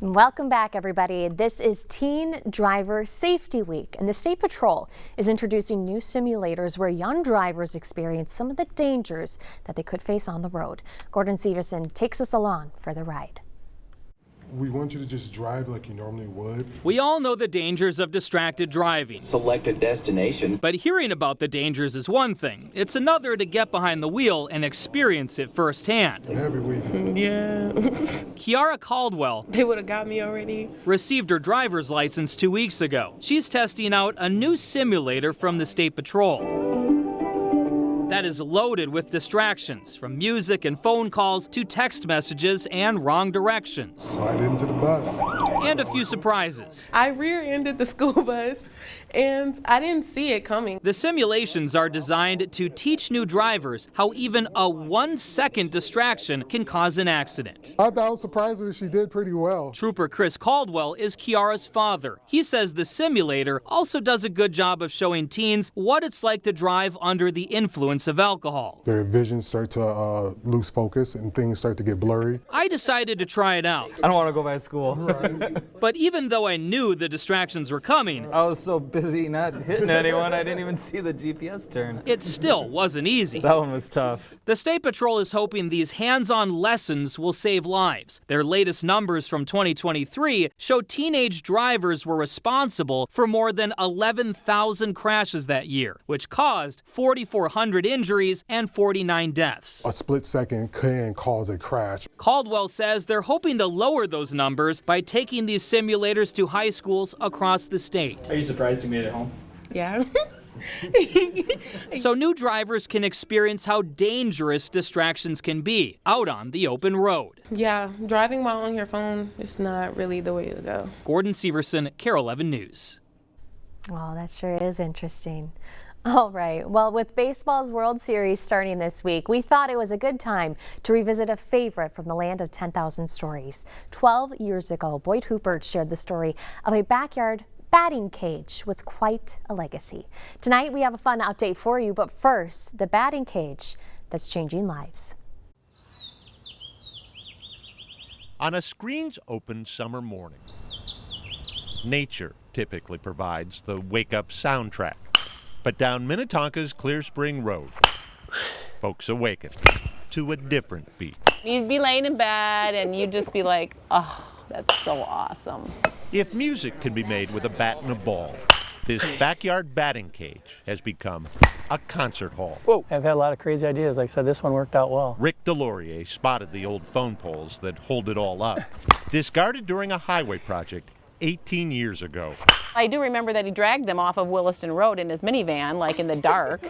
Welcome back, everybody. This is Teen Driver Safety Week, and the State Patrol is introducing new simulators where young drivers experience some of the dangers that they could face on the road. Gordon Severson takes us along for the ride. We want you to just drive like you normally would. We all know the dangers of distracted driving. Select a destination. But hearing about the dangers is one thing. It's another to get behind the wheel and experience it firsthand. Heavy weekend. Yeah. Kiara Caldwell They would have got me already. received her driver's license 2 weeks ago. She's testing out a new simulator from the State Patrol that is loaded with distractions, from music and phone calls to text messages and wrong directions. Slide into the bus. And a few surprises. I rear-ended the school bus, and I didn't see it coming. The simulations are designed to teach new drivers how even a 1-second distraction can cause an accident. I thought I was surprised that she did pretty well. Trooper Chris Caldwell is Kiara's father. He says the simulator also does a good job of showing teens what it's like to drive under the influence of alcohol. Their vision start to lose focus and things start to get blurry. I decided to try it out. I don't want to go back to school. But even though I knew the distractions were coming, I was so busy not hitting anyone, I didn't even see the GPS turn. it still wasn't easy. That one was tough. The State Patrol is hoping these hands-on lessons will save lives. Their latest numbers from 2023 show teenage drivers were responsible for more than 11,000 crashes that year, which caused 4,400 injuries and 49 deaths. A split second can cause a crash. Caldwell says they're hoping to lower those numbers by taking these simulators to high schools across the state. Are you surprised you made it home? Yeah. So new drivers can experience how dangerous distractions can be out on the open road. Yeah, driving while on your phone is not really the way to go. Gordon Severson, KARE 11 News. Oh, that sure is interesting. All right. Well, with baseball's World Series starting this week, we thought it was a good time to revisit a favorite from the land of 10,000 stories. 12 years ago, Boyd Huppert shared the story of a backyard batting cage with quite a legacy. Tonight, we have a fun update for you, but first, the batting cage that's changing lives. On a screens-open summer morning, nature typically provides the wake-up soundtrack. But down Minnetonka's Clear Spring Road, folks awaken to a different beat. You'd be laying in bed and you'd just be like, oh, that's so awesome. If music can be made with a bat and a ball, this backyard batting cage has become a concert hall. Whoa. I've had a lot of crazy ideas. Like I said, this one worked out well. Rick Delorier spotted the old phone poles that hold it all up, discarded during a highway project 18 years ago. I do remember that he dragged them off of Williston Road in his minivan, like in the dark,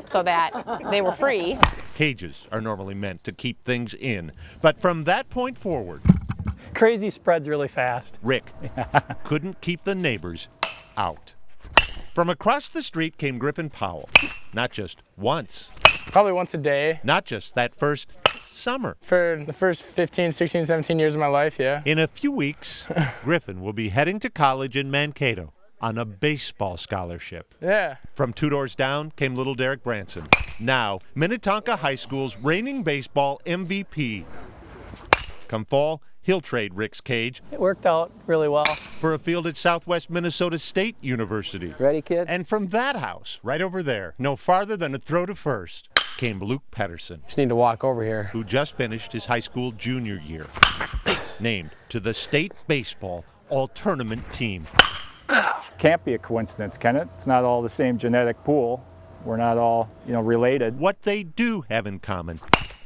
so that they were free. Cages are normally meant to keep things in, but from that point forward, Crazy spreads really fast. Rick couldn't keep the neighbors out. From across the street came Griffin Powell, not just once, Probably once a day. not just that first summer. For the first 15, 16, 17 years of my life, yeah. In a few weeks, Griffin will be heading to college in Mankato on a baseball scholarship. Yeah. From 2 doors down came little Derek Branson, now Minnetonka High School's reigning baseball MVP. Come fall, he'll trade Rick's cage It worked out really well. for a field at Southwest Minnesota State University. Ready, kid? And from that house, right over there, no farther than a throw to first, came Luke Pedersen, Just need to walk over here. who just finished his high school junior year, named to the state baseball all-tournament team. Can't be a coincidence, can it? It's not all the same genetic pool. We're not all, related. What they do have in common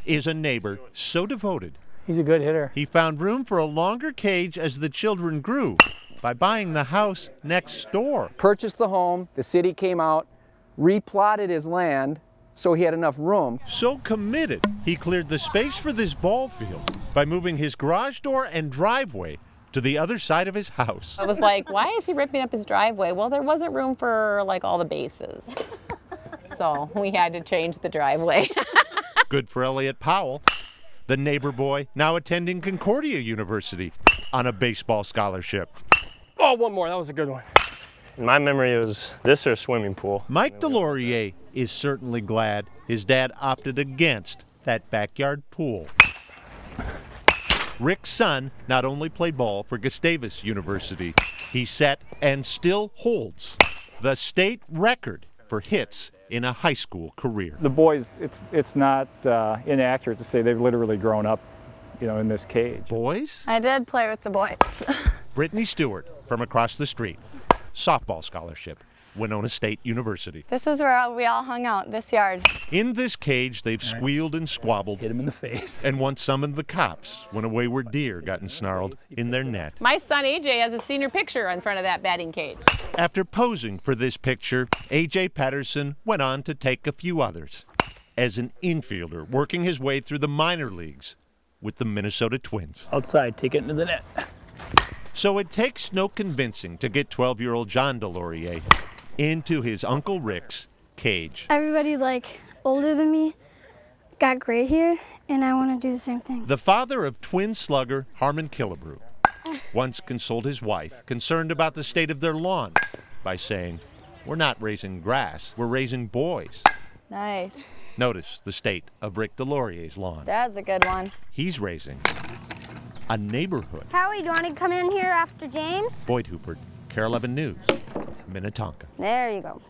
is a neighbor so devoted, He's a good hitter. he found room for a longer cage as the children grew by buying the house next door. Purchased the home, the city came out, replotted his land so he had enough room. So committed, he cleared the space for this ball field by moving his garage door and driveway to the other side of his house. I was like, why is he ripping up his driveway? Well, there wasn't room for like all the bases. So we had to change the driveway. Good for Elliot Powell, the neighbor boy now attending Concordia University on a baseball scholarship. Oh, one more. That was a good one. In my memory, it was this or a swimming pool. Mike Delorier is certainly glad his dad opted against that backyard pool. Rick's son not only played ball for Gustavus University, he set and still holds the state record for hits in a high school career. The boys, it's not inaccurate to say they've literally grown up, in this cage. Boys? I did play with the boys. Brittany Stewart from across the street, softball scholarship, Winona State University. This is where we all hung out, this yard. In this cage, they've squealed and squabbled. Hit him in the face. And once summoned the cops when a wayward deer got ensnarled in their net. My son AJ has a senior picture in front of that batting cage. After posing for this picture, AJ Patterson went on to take a few others as an infielder working his way through the minor leagues with the Minnesota Twins. Outside, take it into the net. So it takes no convincing to get 12-year-old John Delorier into his Uncle Rick's cage. Everybody older than me got gray here, and I want to do the same thing. The father of twin slugger Harmon Killebrew once consoled his wife, concerned about the state of their lawn, by saying, "We're not raising grass, we're raising boys." Nice. Notice the state of Rick Delorier's lawn. That's a good one. He's raising a neighborhood. Howie, do you want to come in here after James? Boyd Hooper, KARE 11 News, Minnetonka. There you go.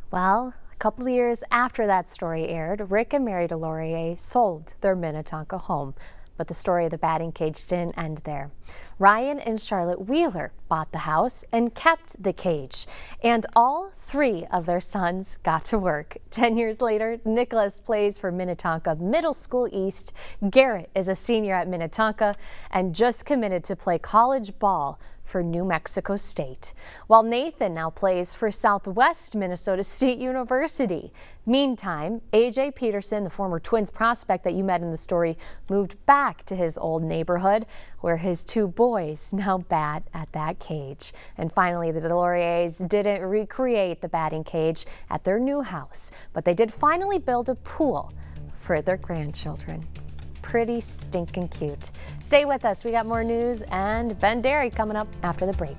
Well, a couple of years after that story aired, Rick and Mary Delorier sold their Minnetonka home. But the story of the batting cage didn't end there. Ryan and Charlotte Wheeler bought the house and kept the cage. And all three of their sons got to work. 10 years later, Nicholas plays for Minnetonka Middle School East. Garrett is a senior at Minnetonka and just committed to play college ball for New Mexico State, while Nathan now plays for Southwest Minnesota State University. Meantime, AJ Peterson, the former Twins prospect that you met in the story, moved back to his old neighborhood where his two boys now bat at that cage. And finally, the Deloriers didn't recreate the batting cage at their new house, but they did finally build a pool for their grandchildren. Pretty stinking cute. Stay with us. We got more news and Ben Derry coming up after the break.